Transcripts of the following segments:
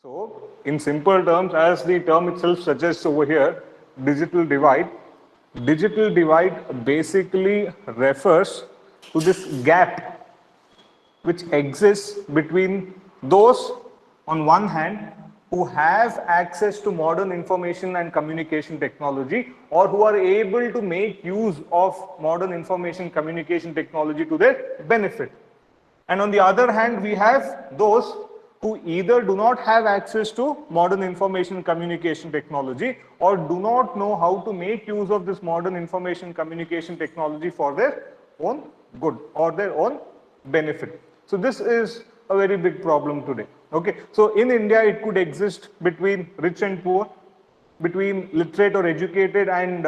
So, in simple terms, as the term itself suggests over here, digital divide basically refers to this gap which exists between those on one hand who have access to modern information and communication technology or who are able to make use of modern information communication technology to their benefit. And on the other hand, we have those who either do not have access to modern information communication technology or do not know how to make use of this modern information communication technology for their own good or their own benefit. So this is a very big problem today. Okay, so in India it could exist between rich and poor, between literate or educated and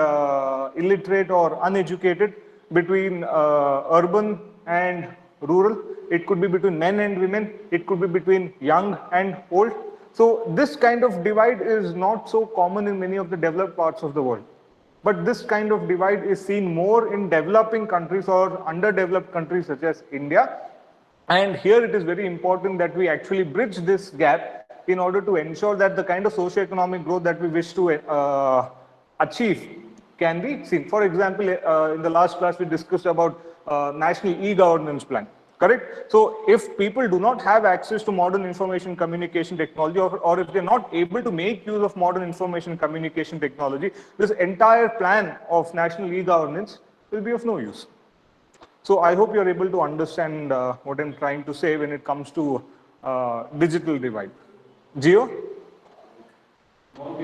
illiterate or uneducated, between urban and rural. It could be between men and women. It could be between young and old. So this kind of divide is not so common in many of the developed parts of the world. But this kind of divide is seen more in developing countries or underdeveloped countries such as India. And here it is very important that we actually bridge this gap in order to ensure that the kind of socio-economic growth that we wish to achieve can be seen. For example, in the last class we discussed about National E-Governance Plan. Correct? So if people do not have access to modern information communication technology or if they're not able to make use of modern information communication technology, this entire plan of national e-governance will be of no use. So I hope you're able to understand what I'm trying to say when it comes to digital divide. Gio? But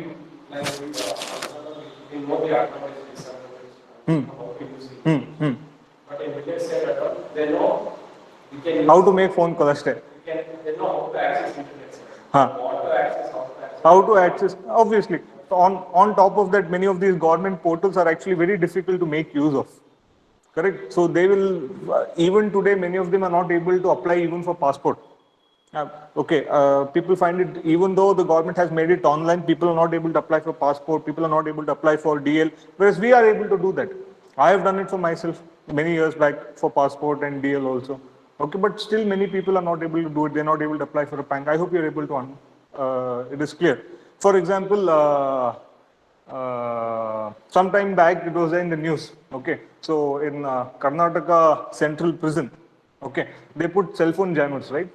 in village side, they know how to make phone calls. They know how to access internet. How to access, obviously. On top of that, many of these government portals are actually very difficult to make use of. Correct? So they will, even today, many of them are not able to apply even for passport. People find it, even though the government has made it online, people are not able to apply for passport, people are not able to apply for DL, whereas we are able to do that. I have done it for myself many years back for passport and DL also. Okay, but still many people are not able to do it. They're not able to apply for a bank. I hope you're able to, it is clear. For example, some time back it was in the news. Okay, so in Karnataka Central Prison, okay, they put cell phone jammers, right?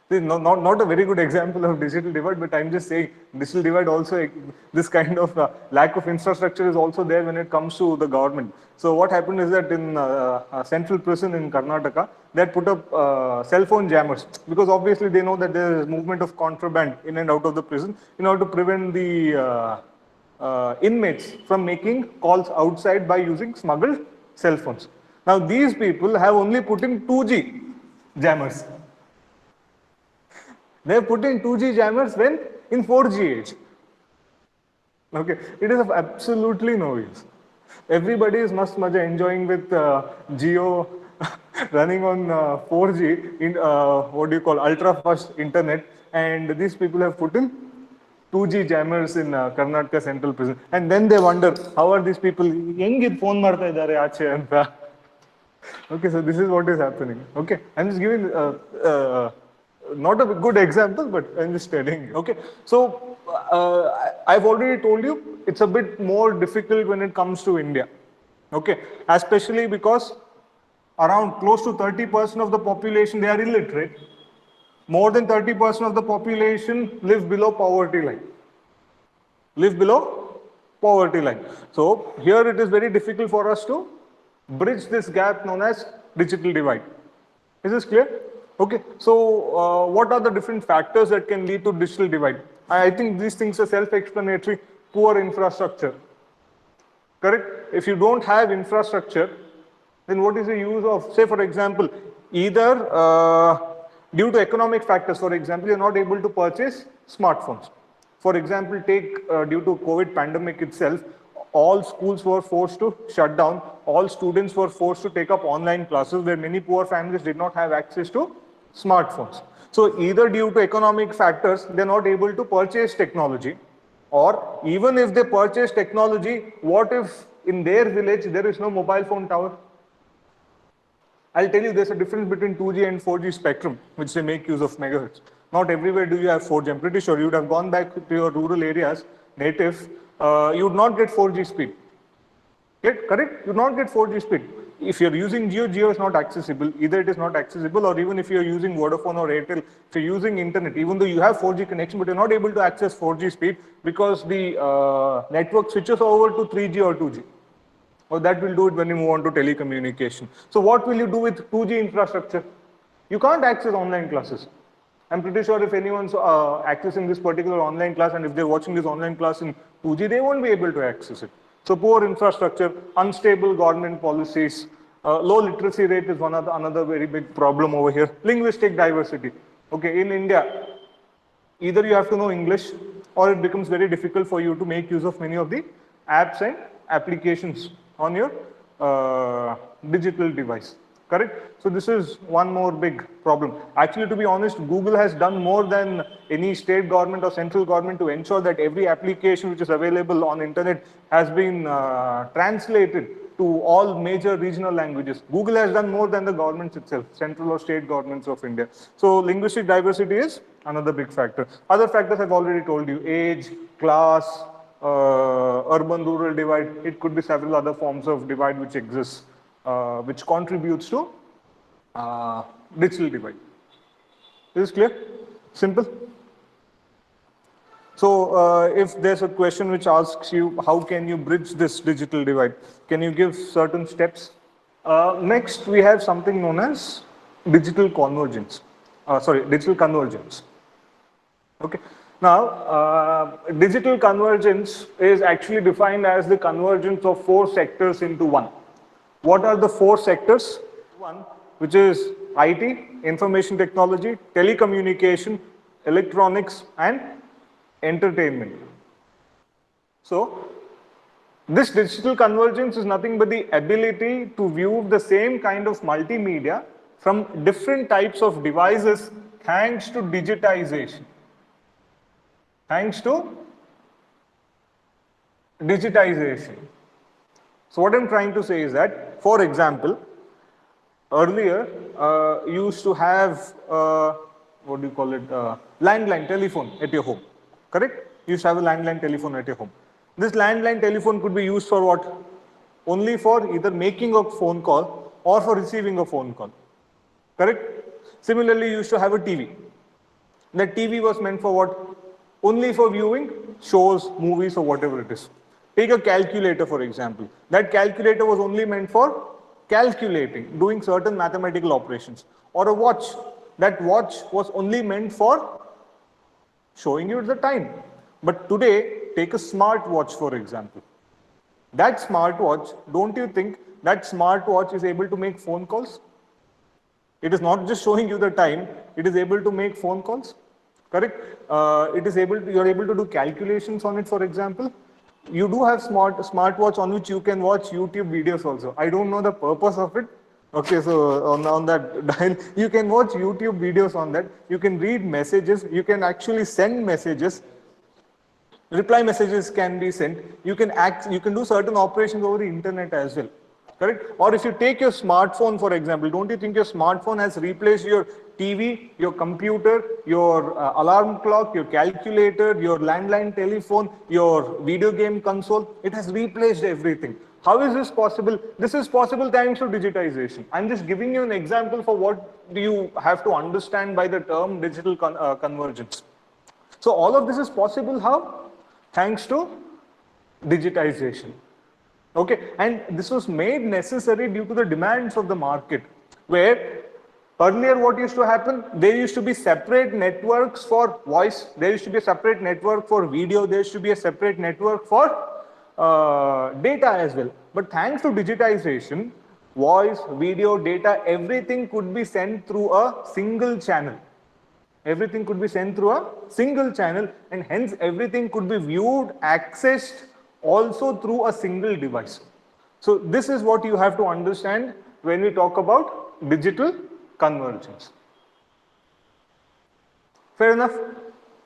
Not a very good example of digital divide, but I'm just saying digital divide also, this kind of lack of infrastructure is also there when it comes to the government. So what happened is that in central prison in Karnataka, they had put up cell phone jammers because obviously they know that there is movement of contraband in and out of the prison in order to prevent the inmates from making calls outside by using smuggled cell phones. Now these people have only put in 2G jammers. They have put in 2G jammers when in 4G age. Okay, it is of absolutely no use. Everybody is must enjoying with Jio running on 4G in what do you call ultra fast internet, and these people have put in 2G jammers in Karnataka Central Prison, and then they wonder how are these people ಹೆಂಗೆ phone ಮಾಡ್ತಾ ಇದ್ದಾರೆ ಆಚೆ ಅಂತ. Okay, so this is what is happening. Okay, I'm just giving not a good example, but I'm just telling you. Okay, so I've already told you it's a bit more difficult when it comes to India. Okay, especially because around close to 30% of the population, they are illiterate. More than 30% of the population live below poverty line. Live below poverty line. So here it is very difficult for us to bridge this gap known as digital divide. Is this clear? Okay, so what are the different factors that can lead to digital divide? I think these things are self-explanatory. Poor infrastructure. Correct? If you don't have infrastructure, then what is the use of, say for example, either due to economic factors, for example, you're not able to purchase smartphones. For example, take due to COVID pandemic itself, all schools were forced to shut down. All students were forced to take up online classes where many poor families did not have access to smartphones. So either due to economic factors, they're not able to purchase technology, or even if they purchase technology, what if in their village there is no mobile phone tower? I'll tell you there's a difference between 2G and 4G spectrum, which they make use of megahertz. Not everywhere do you have 4G. I'm pretty sure you would have gone back to your rural areas, native, you would not get 4G speed. Correct? You would not get 4G speed. If you're using Jio, Jio is not accessible. Either it is not accessible, or even if you're using Vodafone or Airtel, if you're using internet, even though you have 4G connection, but you're not able to access 4G speed because the network switches over to 3G or 2G. Or that will do it when you move on to telecommunication. So what will you do with 2G infrastructure? You can't access online classes. I'm pretty sure if anyone's accessing this particular online class, and if they're watching this online class in 2G, they won't be able to access it. So poor infrastructure, unstable government policies, low literacy rate is another very big problem over here. Linguistic diversity. Okay, in India, either you have to know English, or it becomes very difficult for you to make use of many of the apps and applications on your digital device. Correct? So this is one more big problem. Actually, to be honest, Google has done more than any state government or central government to ensure that every application which is available on internet has been translated to all major regional languages. Google has done more than the governments itself, central or state governments of India. So linguistic diversity is another big factor. Other factors I've already told you: age, class, urban-rural divide. It could be several other forms of divide which exists, which contributes to digital divide. Is this clear? Simple? So if there's a question which asks you, how can you bridge this digital divide? Can you give certain steps? Next, we have something known as digital convergence. Digital convergence. Okay. Now, digital convergence is actually defined as the convergence of 4 sectors into one. What are the 4 sectors? One, which is IT, information technology, telecommunication, electronics, and entertainment. So, this digital convergence is nothing but the ability to view the same kind of multimedia from different types of devices thanks to digitization. Thanks to digitization. So what I'm trying to say is that, for example, earlier you used to have, what do you call it, landline telephone at your home, correct? You used to have a landline telephone at your home. This landline telephone could be used for what? Only for either making a phone call or for receiving a phone call, correct? Similarly, you used to have a TV. That TV was meant for what? Only for viewing shows, movies, or whatever it is. Take a calculator, for example. That calculator was only meant for calculating, doing certain mathematical operations. Or a watch. That watch was only meant for showing you the time. But today, take a smartwatch, for example. That smartwatch, don't you think that smartwatch is able to make phone calls? It is not just showing you the time, it is able to make phone calls. Correct? It is able to, you're able to do calculations on it, for example. You do have smartwatch on which you can watch YouTube videos also. I don't know the purpose of it. Okay, so on that dial, you can watch YouTube videos on that. You can read messages. You can actually send messages. Reply messages can be sent. You can do certain operations over the internet as well. Correct? Or if you take your smartphone, for example, don't you think your smartphone has replaced your TV, your computer, your alarm clock, your calculator, your landline telephone, your video game console? It has replaced everything. How is this possible? This is possible thanks to digitization. I'm just giving you an example for what do you have to understand by the term digital convergence. So all of this is possible how? Thanks to digitization. Okay, and this was made necessary due to the demands of the market, where earlier what used to happen, there used to be separate networks for voice, there used to be a separate network for video, there used to be a separate network for data as well. But thanks to digitization, voice, video, data, everything could be sent through a single channel. Everything could be sent through a single channel, and hence everything could be viewed, accessed also through a single device. So this is what you have to understand when we talk about digital convergence. Fair enough?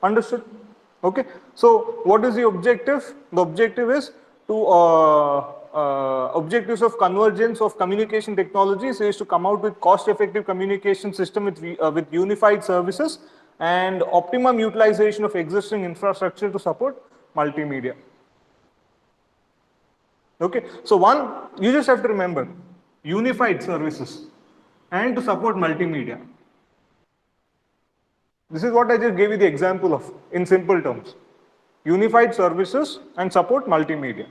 Understood? Okay. So what is the objective? The objective is to objectives of convergence of communication technologies is to come out with cost-effective communication system with unified services and optimum utilization of existing infrastructure to support multimedia. Okay, so one, you just have to remember, unified services and to support multimedia. This is what I just gave you the example of in simple terms. Unified services and support multimedia.